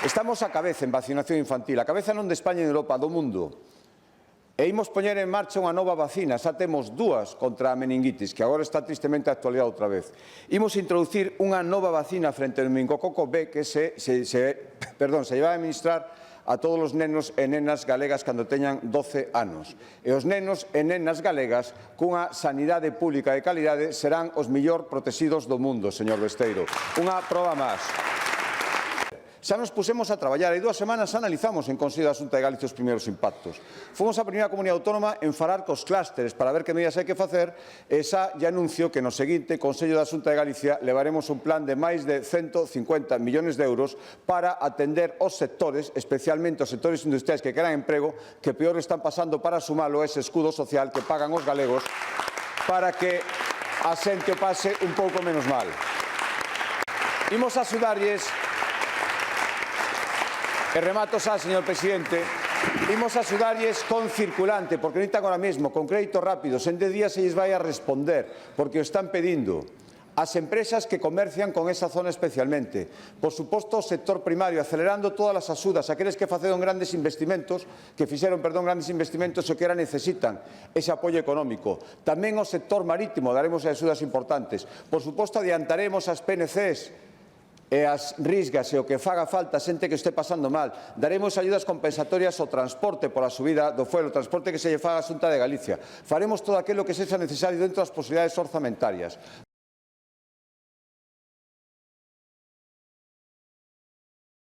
Estamos a cabeza en vacinación infantil, a cabeza non de España e de Europa, do mundo. E imos poñer en marcha unha nova vacina, xa temos dúas contra a meningitis, que agora está tristemente actualizada outra vez. Imos introducir unha nova vacina frente ao meningococo B que se vai a administrar a todos os nenos e nenas galegas cando teñan 12 anos. E os nenos e nenas galegas cunha sanidade pública de calidade serán os mellor protegidos do mundo, señor Besteiro. Unha proba máis. Xa nos pusemos a traballar, hai 2 semanas analizamos en Consello da Xunta de Galicia os primeiros impactos. Fomos a primeira comunidade autónoma en falar cos clústeres para ver que medidas hai que facer e xa lle anuncio que no seguinte Consello da Xunta de Galicia levaremos un plan de máis de 150 millóns de euros para atender os sectores, especialmente os sectores industriais que crean emprego, que peor están pasando para sumalo ese escudo social que pagan os galegos para que a xente o pase un pouco menos mal. Imos axudarlles. E remato xa, señor presidente, imos axudarlles con circulante, porque necesitan agora mesmo, con crédito rápido, en 10 días se lles vai a responder, porque o están pedindo. As empresas que comercian con esa zona especialmente. Por suposto, o sector primario, acelerando todas as axudas, aqueles que fixeron grandes investimentos, e que era necesitan ese apoio económico. Tamén o sector marítimo, daremos axudas importantes. Por suposto, adiantaremos as PNCs, e as risgas e o que faga falta a xente que este pasando mal. Daremos ayudas compensatorias ao transporte pola subida do fuel, o transporte que se lle faga a Xunta de Galicia. Faremos todo aquilo que sexa necesario dentro das posibilidades orzamentarias.